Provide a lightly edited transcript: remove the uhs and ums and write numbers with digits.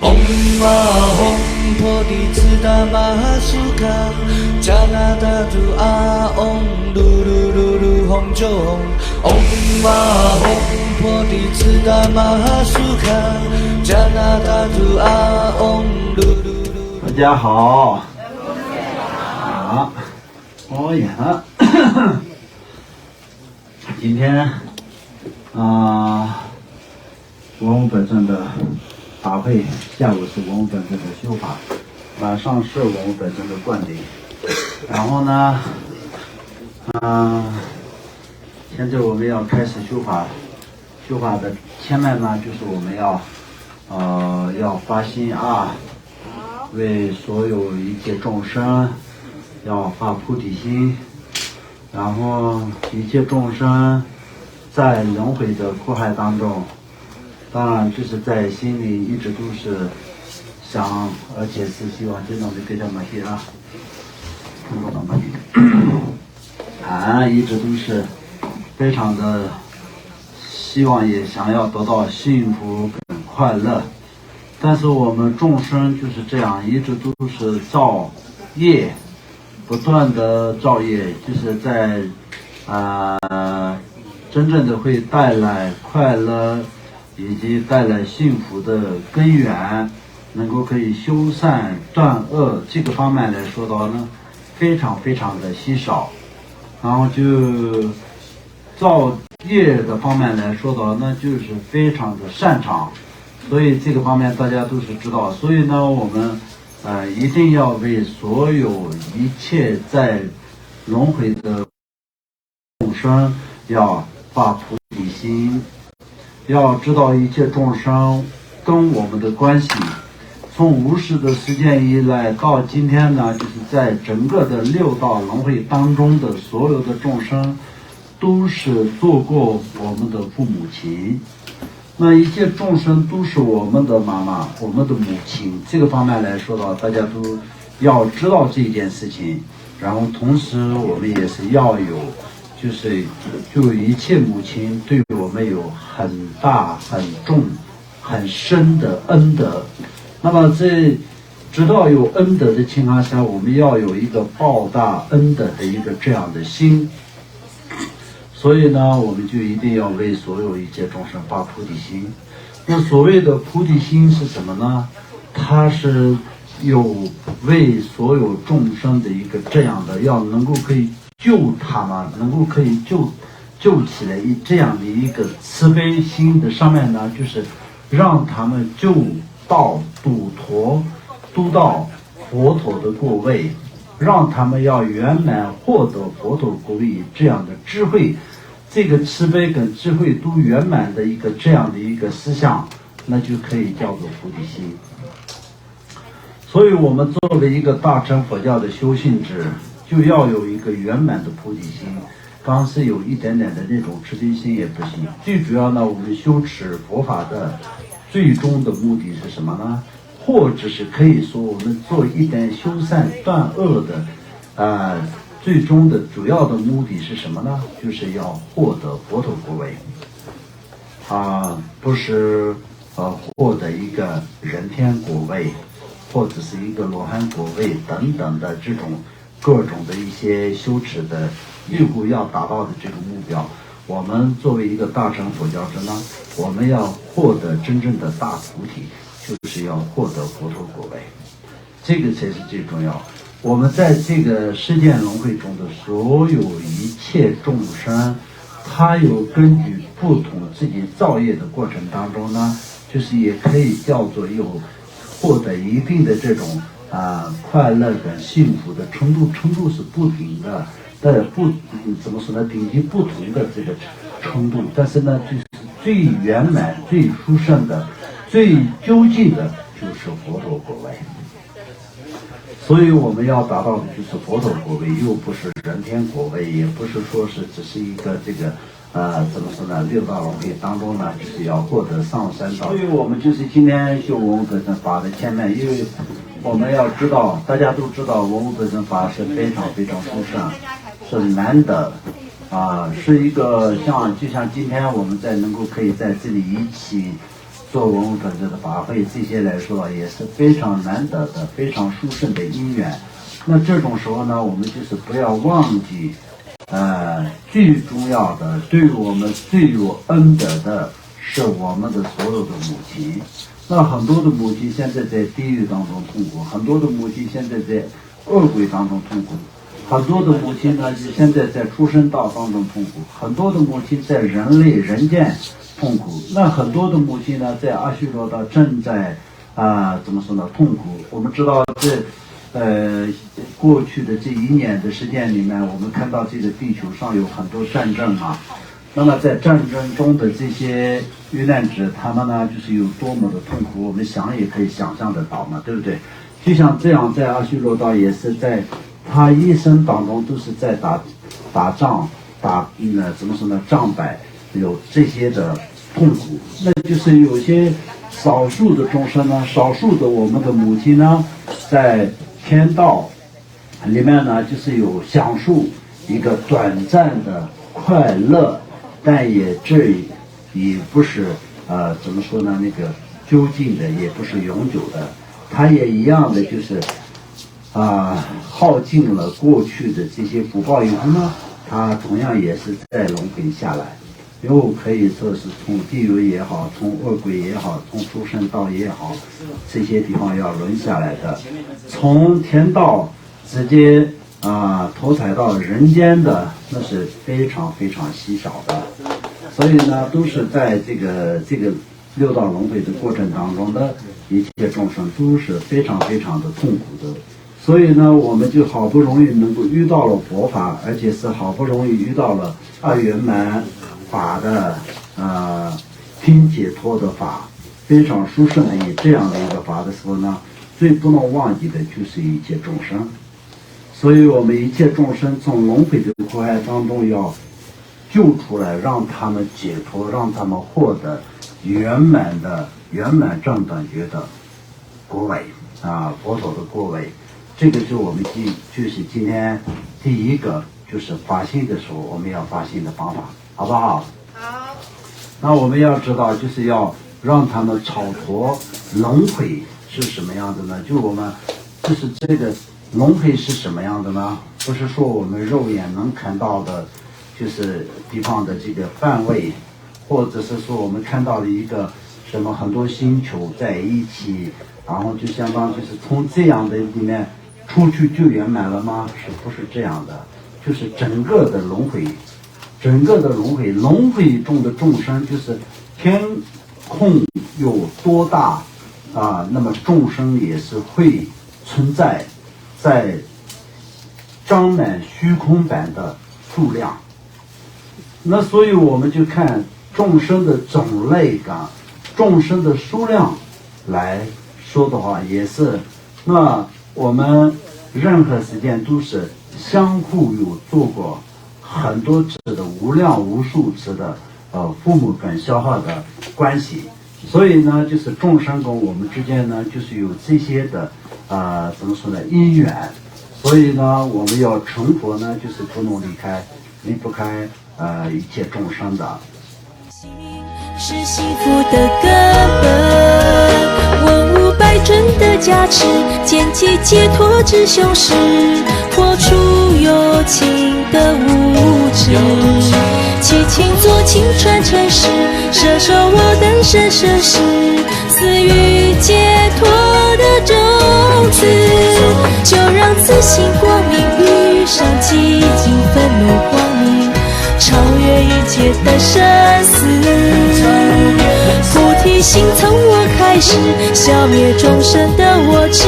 嗡嘛吽婆提次达玛哈苏卡，迦那达嘟阿嗡噜噜噜噜吽就吽。嗡嘛吽婆提次达玛哈苏卡，迦那达嘟阿嗡噜噜噜。大家好。好，哦呀，今天文物本尊的法会，下午是文物本尊的修法，晚上是文物本尊的灌顶。然后呢，现在我们要开始修法，修法的前面呢，就是我们要发心为所有一切众生要发菩提心，然后一切众生在轮回的苦海当中，当然这是在心里一直都是想，而且是希望这种的给他们些一直都是非常的希望，也想要得到幸福跟快乐。但是我们众生就是这样，一直都是造业，不断的造业，就是在真正的会带来快乐以及带来幸福的根源，能够可以修善断恶，这个方面来说的话呢，非常非常的稀少。然后就造业的方面来说的话，那就是非常的擅长。所以这个方面大家都是知道，所以呢，我们一定要为所有一切在轮回的众生要发菩提心，要知道一切众生跟我们的关系，从无始的时间以来到今天呢，就是在整个的六道轮回当中的所有的众生，都是做过我们的父母亲。那一切众生都是我们的妈妈，我们的母亲。这个方面来说的话，大家都要知道这件事情。然后同时我们也是要有，就一切母亲对我们有很大、很重、很深的恩德。那么在知道有恩德的情况下，我们要有一个报答恩德的一个这样的心。所以呢，我们就一定要为所有一切众生发菩提心。那所谓的菩提心是什么呢？它是有为所有众生的一个这样的，要能够可以救他们，能够可以救起来这样的一个慈悲心的上面呢，就是让他们就到都到佛陀的果位，让他们要圆满获得佛陀果位这样的智慧，这个慈悲跟智慧都圆满的一个这样的一个思想，那就可以叫做菩提心。所以我们作为一个大乘佛教的修行者，就要有一个圆满的菩提心。刚是有一点点的那种慈悲心也不行。最主要呢，我们修持佛法的最终的目的是什么呢？或者是可以说，我们做一点修善断恶的最终的主要的目的是什么呢？就是要获得佛陀果位，不是获得一个人天果位，或者是一个罗汉果位等等的这种各种的一些修持的欲故要达到的这个目标。我们作为一个大乘佛教者呢，我们要获得真正的大菩提，就是要获得佛陀果位，这个才是最重要。我们在这个世间轮回中的所有一切众生，他有根据不同自己造业的过程当中呢，就是也可以叫做有获得一定的这种快乐跟幸福的程度是不同的，怎么说呢？等级不同的这个程度，但是呢，就是最圆满、最殊胜的、最究竟的，就是佛陀果位。所以我们要达到的就是佛陀果位，又不是人天果位，也不是说是只是一个这个怎么说呢？六道轮回当中呢，就是要获得上三道。所以我们就是今天修文物本身法的前面，因为我们要知道，大家都知道文物本身法是非常非常殊胜，是难得是一个就像今天我们能够可以在这里一起做文物转折的法会，这些来说也是非常难得的、非常殊胜的因缘。那这种时候呢，我们就是不要忘记，最重要的，对我们最有恩德的是我们的所有的母亲。那很多的母亲现在在地狱当中痛苦，很多的母亲现在在恶鬼当中痛苦，很多的母亲呢现在在出生道当中痛苦，很多的母亲在人间痛苦。那很多的母亲呢在阿修罗道正在怎么说呢痛苦。我们知道过去的这1年的时间里面，我们看到这个地球上有很多战争嘛。那么在战争中的这些遇难者，他们呢就是有多么的痛苦，我们想也可以想象得到嘛，对不对？就像这样，在阿修罗道也是在他一生当中都是在打仗，怎么说呢，仗败，有这些的痛苦。那就是有些少数的众生呢，少数的我们的母亲呢，在天道里面呢，就是有享受一个短暂的快乐，但也不是怎么说呢，那个究竟的，也不是永久的。它也一样的就是耗尽了过去的这些福报以后呢，它同样也是在轮回下来，又可以说是从地狱也好，从恶鬼也好，从畜生道也好，这些地方要轮下来的。从天道直接投胎到人间的，那是非常非常稀少的。所以呢，都是在这个六道轮回的过程当中的一切众生都是非常非常的痛苦的。所以呢，我们就好不容易能够遇到了佛法，而且是好不容易遇到了二圆满法的拼解脱的法，非常殊胜的以这样的一个法的时候呢，最不能忘记的就是一切众生。所以我们一切众生从轮回的苦海当中要救出来，让他们解脱，让他们获得圆满正等觉的果位佛陀的果位。这个是我们就是今天第一个，就是发心的时候我们要发心的方法，好不好？好。那我们要知道，就是要让他们超脱轮回是什么样的呢？就是这个轮回是什么样的呢？不是说我们肉眼能看到的，就是地方的这个范围，或者是说我们看到的一个什么很多星球在一起，然后就相当就是从这样的里面出去就圆满了吗？是不是这样的？就是整个的轮回中的众生，就是天空有多大那么众生也是会存在在张满虚空般的数量。那所以我们就看众生的种类感，众生的数量来说的话，也是那我们任何时间都是相互有做过很多次的无量无数次的父母跟小孩的关系。所以呢，就是众生跟我们之间呢，就是有这些的怎么说呢，因缘。所以呢，我们要成佛呢，就是不能离不开一切众生的。是幸福的根本，文武百尊的加持，见机解脱之雄狮，破除有情的无知，七情作情传尘世，摄受我等生生世，赐予解脱的种子，就让自信光明遇上寂静愤怒光明，超越一切的生死。菩提心从我开始，消灭众生的我执。